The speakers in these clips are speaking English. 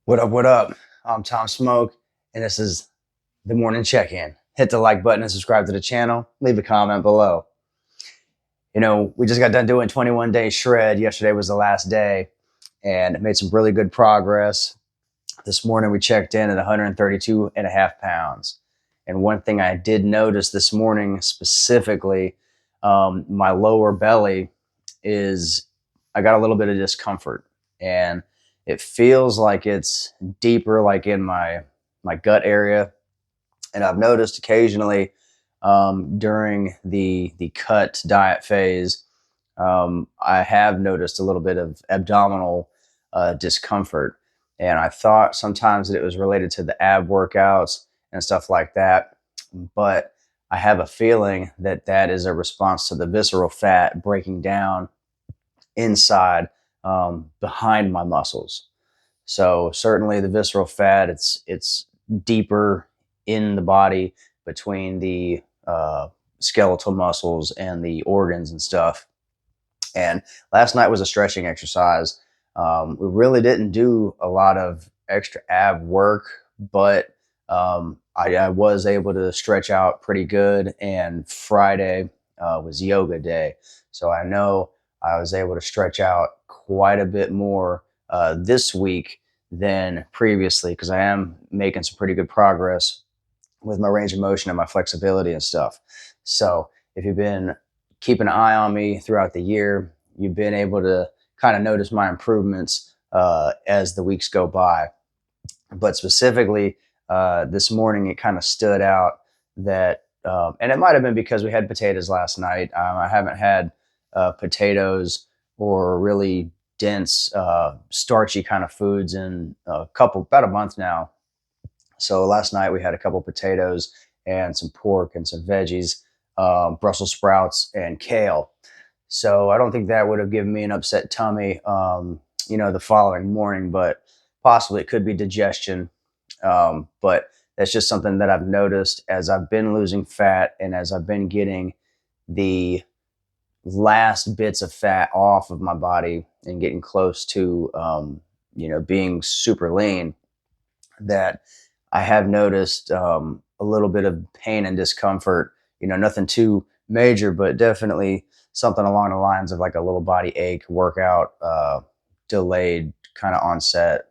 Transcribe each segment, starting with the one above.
What up? What up? I'm Tom Smoke, and this is the morning check-in. Hit the like button and subscribe to the channel. Leave a comment below. We just got done doing 21 day shred. Yesterday was the last day, and made some really good progress. This morning we checked in at 132 and a half pounds. And one thing I did notice this morning specifically, my lower belly is, I got a little bit of discomfort, and it feels like it's deeper, like in my gut area. And I've noticed occasionally during the cut diet phase, I have noticed a little bit of abdominal discomfort. And I thought sometimes that it was related to the ab workouts and stuff like that. But I have a feeling that that is a response to the visceral fat breaking down inside, behind my muscles. So certainly the visceral fat, it's deeper in the body between the skeletal muscles and the organs and stuff. And last night was a stretching exercise. We really didn't do a lot of extra ab work, but I was able to stretch out pretty good. And Friday was yoga day. So I know I was able to stretch out quite a bit more this week than previously, because I am making some pretty good progress with my range of motion and my flexibility and stuff. So if you've been keeping an eye on me throughout the year, you've been able to kind of notice my improvements as the weeks go by. But specifically, this morning, it kind of stood out that, and it might have been because we had potatoes last night. I haven't had potatoes or really dense, starchy kind of foods in about a month now. So last night we had a couple potatoes and some pork and some veggies, Brussels sprouts and kale. So I don't think that would have given me an upset tummy, the following morning, but possibly it could be digestion. But that's just something that I've noticed as I've been losing fat and as I've been getting the last bits of fat off of my body and getting close to, being super lean, that I have noticed a little bit of pain and discomfort. Nothing too major, but definitely something along the lines of like a little body ache, workout, delayed kind of onset,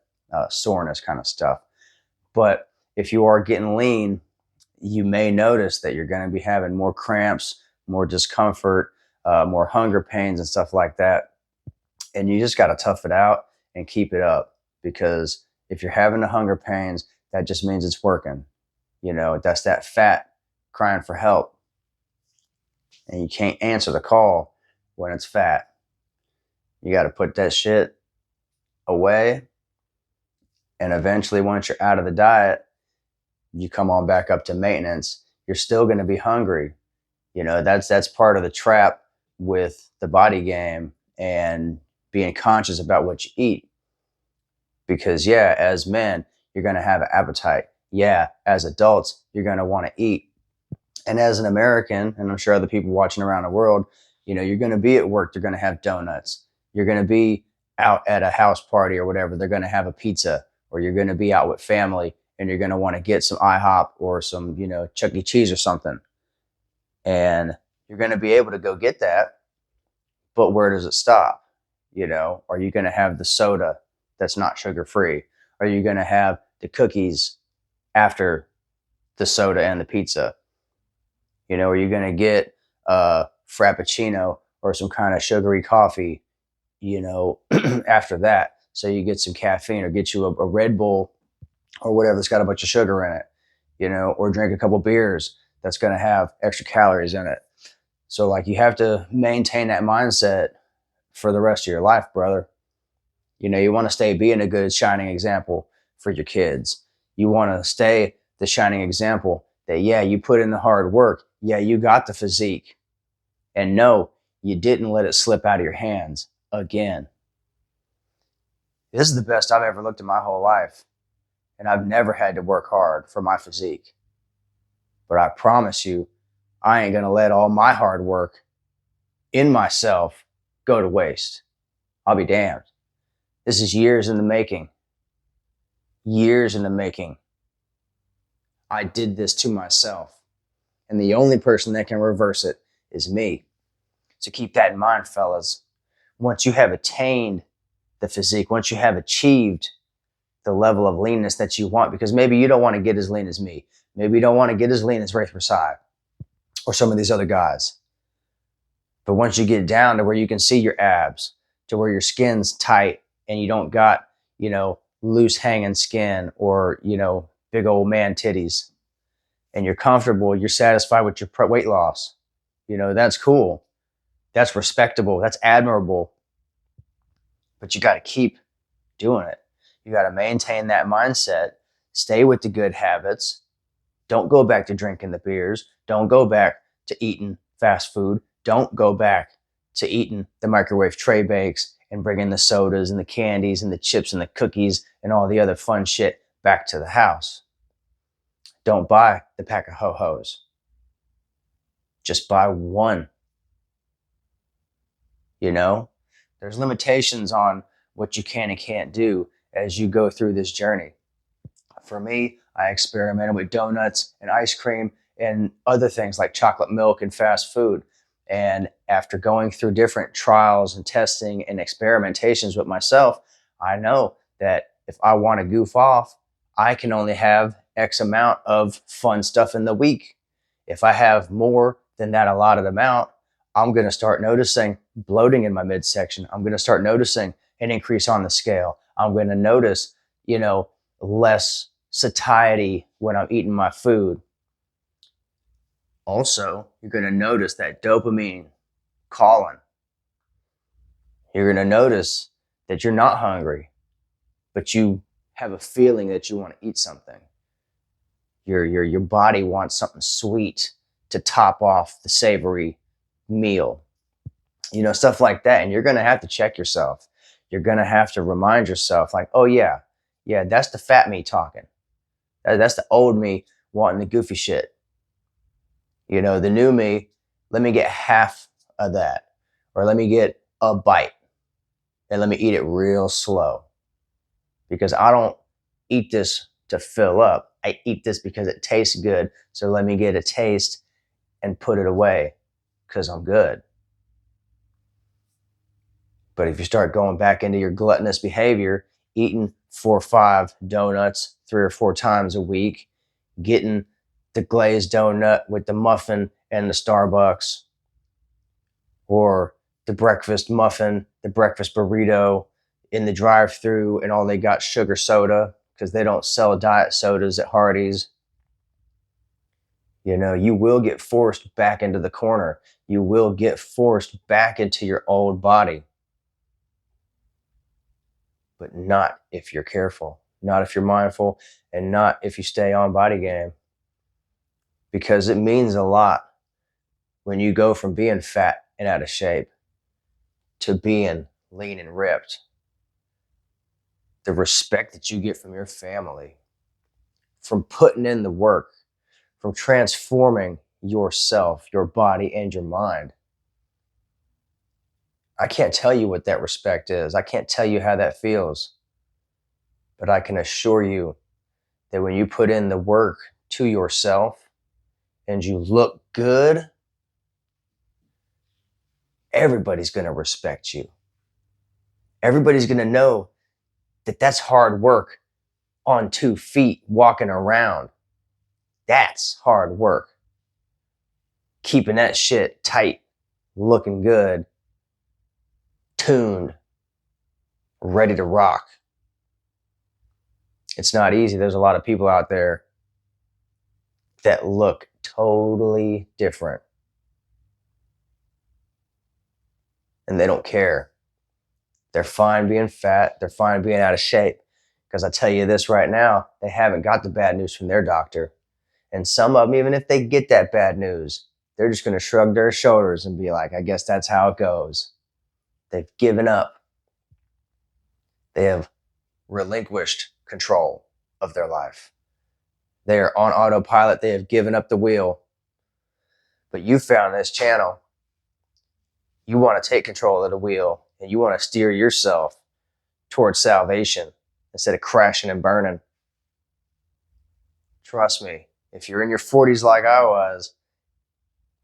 soreness kind of stuff. But if you are getting lean, you may notice that you're going to be having more cramps, more discomfort, more hunger pains and stuff like that. And you just got to tough it out and keep it up, because if you're having the hunger pains, that just means it's working. That's that fat crying for help. And you can't answer the call when it's fat. You got to put that shit away. And eventually, once you're out of the diet, you come on back up to maintenance. You're still going to be hungry. That's part of the trap with the body game and being conscious about what you eat. Because yeah, as men, you're going to have an appetite. Yeah, as adults, you're going to want to eat. And as an American, and I'm sure other people watching around the world, you're going to be at work, they're going to have donuts. You're going to be out at a house party or whatever, they're going to have a pizza. Or you're going to be out with family and you're going to want to get some IHOP or some, Chuck E. Cheese or something. And you're going to be able to go get that. But where does it stop? Are you going to have the soda that's not sugar free? Are you going to have the cookies after the soda and the pizza? Are you going to get a Frappuccino or some kind of sugary coffee, after that? So you get some caffeine, or get you a Red Bull or whatever that's got a bunch of sugar in it, or drink a couple beers that's going to have extra calories in it. So like, you have to maintain that mindset for the rest of your life, brother. You want to stay being a good shining example for your kids. You want to stay the shining example that, yeah, you put in the hard work. Yeah, you got the physique. And no, you didn't let it slip out of your hands again. This is the best I've ever looked in my whole life. And I've never had to work hard for my physique. But I promise you, I ain't going to let all my hard work in myself go to waste. I'll be damned. This is years in the making. years in the making. I did this to myself. And the only person that can reverse it is me. So keep that in mind, fellas. Once you have attained the physique, once you have achieved the level of leanness that you want, because maybe you don't want to get as lean as me. Maybe you don't want to get as lean as Ray Prasad or some of these other guys. But once you get down to where you can see your abs, to where your skin's tight and you don't got, loose hanging skin or, big old man titties, and you're comfortable, you're satisfied with your weight loss, that's cool. That's respectable. That's admirable. But you got to keep doing it. You got to maintain that mindset. Stay with the good habits. Don't go back to drinking the beers. Don't go back to eating fast food. Don't go back to eating the microwave tray bakes and bringing the sodas and the candies and the chips and the cookies and all the other fun shit back to the house. Don't buy the pack of ho-hos. Just buy one. There's limitations on what you can and can't do as you go through this journey. For me, I experimented with donuts and ice cream and other things like chocolate milk and fast food. And after going through different trials and testing and experimentations with myself, I know that if I want to goof off, I can only have X amount of fun stuff in the week. If I have more than that allotted amount, I'm going to start noticing bloating in my midsection. I'm going to start noticing an increase on the scale. I'm going to notice, less satiety when I'm eating my food. Also, you're going to notice that dopamine calling. You're going to notice that you're not hungry, but you have a feeling that you want to eat something. Your body wants something sweet to top off the savory meal. Stuff like that. And you're going to have to check yourself. You're going to have to remind yourself like, oh yeah, that's the fat me talking. That's the old me wanting the goofy shit. The new me, let me get half of that. Or let me get a bite. And let me eat it real slow. Because I don't eat this to fill up. I eat this because it tastes good. So let me get a taste and put it away because I'm good. But if you start going back into your gluttonous behavior, eating 4 or 5 donuts 3 or 4 times a week, getting the glazed donut with the muffin and the Starbucks, or the breakfast muffin, the breakfast burrito in the drive-thru, and all they got sugar soda because they don't sell diet sodas at Hardee's. You will get forced back into the corner. You will get forced back into your old body. But not if you're careful, not if you're mindful, and not if you stay on body game. Because it means a lot when you go from being fat and out of shape to being lean and ripped. The respect that you get from your family, from putting in the work, from transforming yourself, your body, and your mind. I can't tell you what that respect is. I can't tell you how that feels. But I can assure you that when you put in the work to yourself and you look good, everybody's going to respect you. Everybody's going to know that that's hard work on 2 feet walking around. That's hard work. Keeping that shit tight, looking good, tuned, ready to rock. It's not easy. There's a lot of people out there that look totally different. And they don't care. They're fine being fat. They're fine being out of shape. Because I tell you this right now, they haven't got the bad news from their doctor. And some of them, even if they get that bad news, they're just going to shrug their shoulders and be like, I guess that's how it goes. They've given up. They have relinquished control of their life. They are on autopilot. They have given up the wheel. But you found this channel. You want to take control of the wheel and you want to steer yourself towards salvation instead of crashing and burning. Trust me, if you're in your 40s like I was,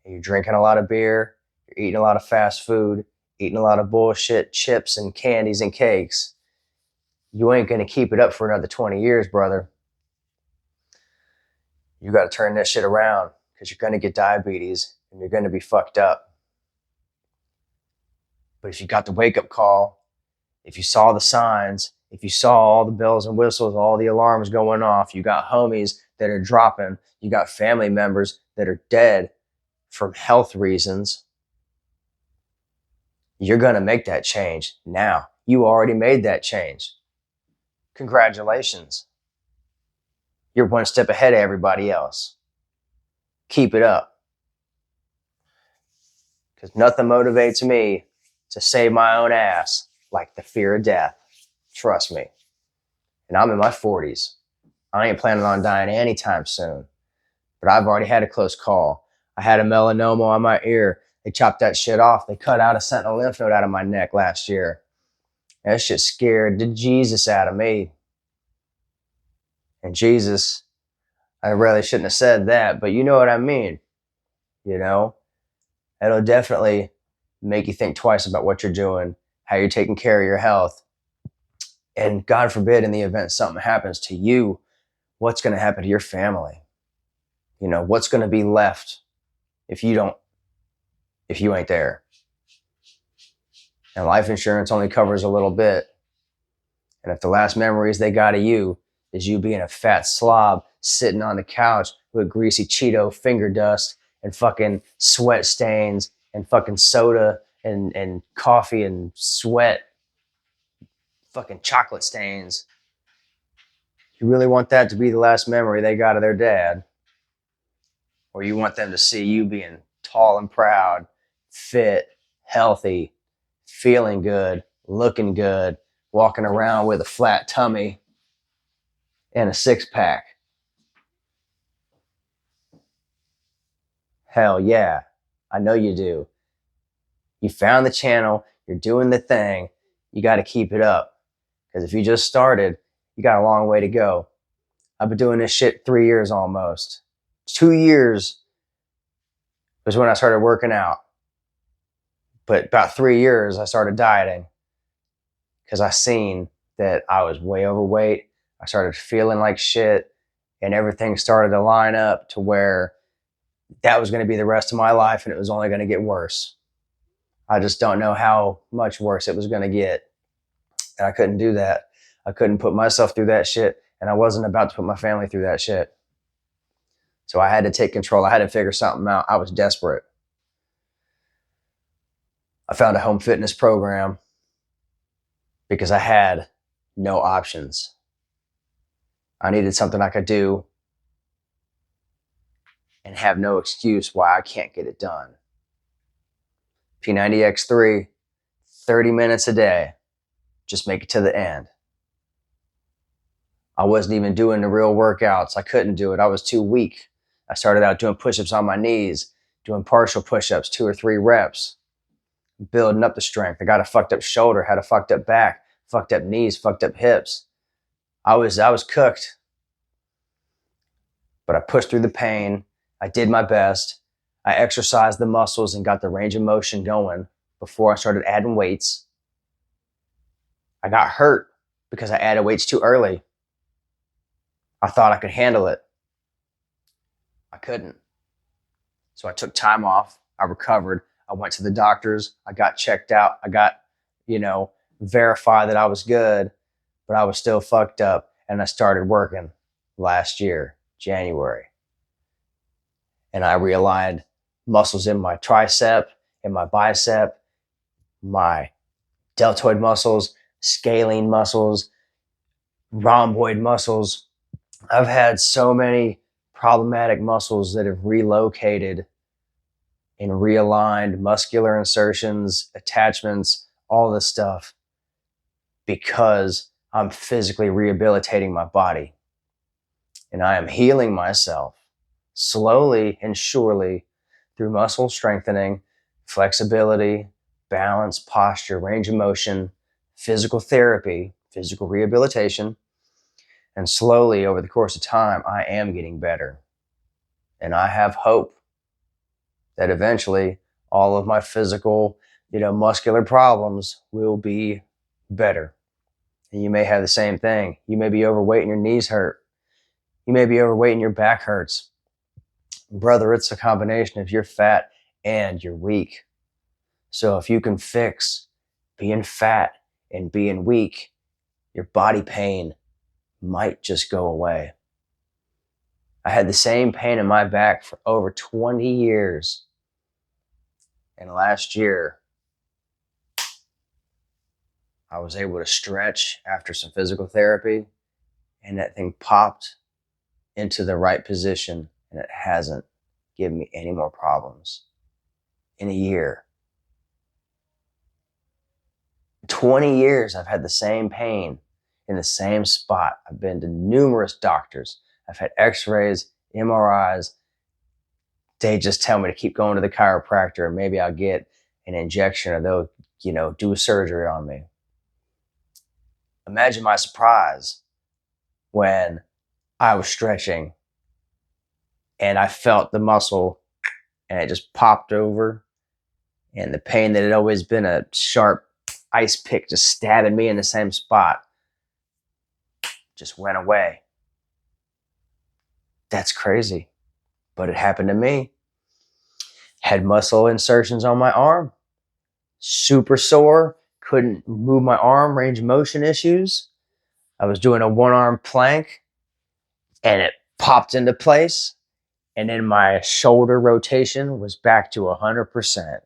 and you're drinking a lot of beer, you're eating a lot of fast food, eating a lot of bullshit chips and candies and cakes, you ain't going to keep it up for another 20 years, brother. You got to turn that shit around because you're going to get diabetes and you're going to be fucked up. But if you got the wake up call, if you saw the signs, if you saw all the bells and whistles, all the alarms going off, you got homies that are dropping, you got family members that are dead from health reasons, you're going to make that change now. You already made that change. Congratulations. You're one step ahead of everybody else. Keep it up. Because nothing motivates me to save my own ass like the fear of death. Trust me. And I'm in my 40s. I ain't planning on dying anytime soon. But I've already had a close call. I had a melanoma on my ear. They chopped that shit off. They cut out a sentinel lymph node out of my neck last year. That shit scared the Jesus out of me. And Jesus, I really shouldn't have said that, but you know what I mean. You know, it'll definitely make you think twice about what you're doing, how you're taking care of your health. And God forbid, in the event something happens to you, what's going to happen to your family? You know, what's going to be left if you ain't there? And life insurance only covers a little bit. And if the last memories they got of you is you being a fat slob sitting on the couch with greasy Cheeto finger dust and fucking sweat stains and fucking soda and coffee and sweat, fucking chocolate stains, you really want that to be the last memory they got of their dad? Or you want them to see you being tall and proud, fit, healthy, feeling good, looking good, walking around with a flat tummy and a six-pack? Hell yeah, I know you do. You found the channel, you're doing the thing, you got to keep it up. Because if you just started, you got a long way to go. I've been doing this shit 3 years almost. 2 years was when I started working out. But about 3 years, I started dieting because I seen that I was way overweight. I started feeling like shit, and everything started to line up to where that was going to be the rest of my life, and it was only going to get worse. I just don't know how much worse it was going to get. And I couldn't do that. I couldn't put myself through that shit, and I wasn't about to put my family through that shit. So I had to take control. I had to figure something out. I was desperate. I found a home fitness program because I had no options. I needed something I could do and have no excuse why I can't get it done. P90X3, 30 minutes a day. Just make it to the end. I wasn't even doing the real workouts. I couldn't do it. I was too weak. I started out doing push-ups on my knees, doing partial push-ups, 2 or 3 reps, building up the strength. I got a fucked up shoulder, had a fucked up back, fucked up knees, fucked up hips. I was cooked. But I pushed through the pain. I did my best. I exercised the muscles and got the range of motion going before I started adding weights. I got hurt because I added weights too early. I thought I could handle it. I couldn't. So I took time off. I recovered. I went to the doctors. I got checked out. I got, verified that I was good, but I was still fucked up. And I started working last year, January. And I realigned muscles in my tricep, in my bicep, my deltoid muscles, scalene muscles, rhomboid muscles. I've had so many problematic muscles that have relocated and realigned, muscular insertions, attachments, all this stuff, because I'm physically rehabilitating my body. And I am healing myself slowly and surely through muscle strengthening, flexibility, balance, posture, range of motion, physical therapy, physical rehabilitation, And slowly over the course of time, I am getting better. And I have hope that eventually all of my physical, muscular problems will be better. And you may have the same thing. You may be overweight and your knees hurt. You may be overweight and your back hurts. Brother, it's a combination of you're fat and you're weak. So if you can fix being fat and being weak, your body pain might just go away. I had the same pain in my back for over 20 years. And last year, I was able to stretch after some physical therapy, and that thing popped into the right position, and it hasn't given me any more problems in a year. 20 years I've had the same pain in the same spot. I've been to numerous doctors. I've had x-rays, MRIs. They just tell me to keep going to the chiropractor and maybe I'll get an injection or they'll, do a surgery on me. Imagine my surprise when I was stretching and I felt the muscle and it just popped over, and the pain that had always been a sharp ice pick just stabbing me in the same spot just went away. That's crazy, but it happened to me. Had muscle insertions on my arm, super sore, couldn't move my arm, range of motion issues. I was doing a one-arm plank and it popped into place, and then my shoulder rotation was back to 100%.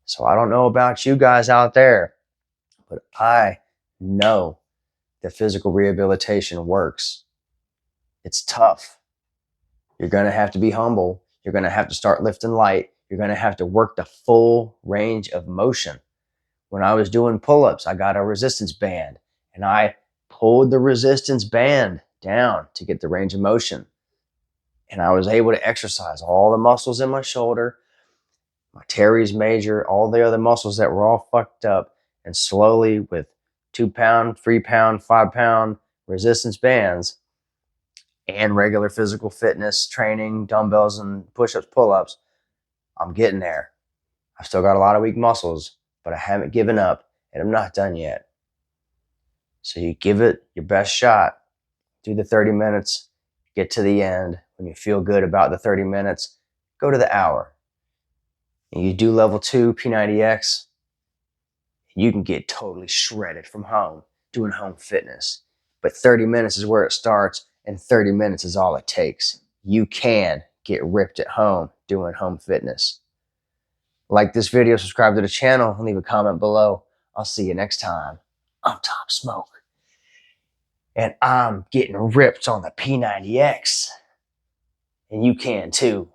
So I don't know about you guys out there, but I know that physical rehabilitation works. It's tough. You're going to have to be humble. You're going to have to start lifting light. You're going to have to work the full range of motion. When I was doing pull-ups, I got a resistance band and I pulled the resistance band down to get the range of motion. And I was able to exercise all the muscles in my shoulder, my teres major, all the other muscles that were all fucked up. And slowly with 2 pound, 3 pound, 5 pound resistance bands and regular physical fitness training, dumbbells and push-ups, pull-ups, I'm getting there. I've still got a lot of weak muscles, but I haven't given up and I'm not done yet. So you give it your best shot. Do the 30 minutes, get to the end. When you feel good about the 30 minutes, go to the hour. And you do level 2 P90X, you can get totally shredded from home doing home fitness. But 30 minutes is where it starts, and 30 minutes is all it takes. You can get ripped at home doing home fitness. Like this video, subscribe to the channel, and leave a comment below. I'll see you next time. I'm Tom Smoke, and I'm getting ripped on the P90X, and you can too.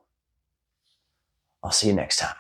I'll see you next time.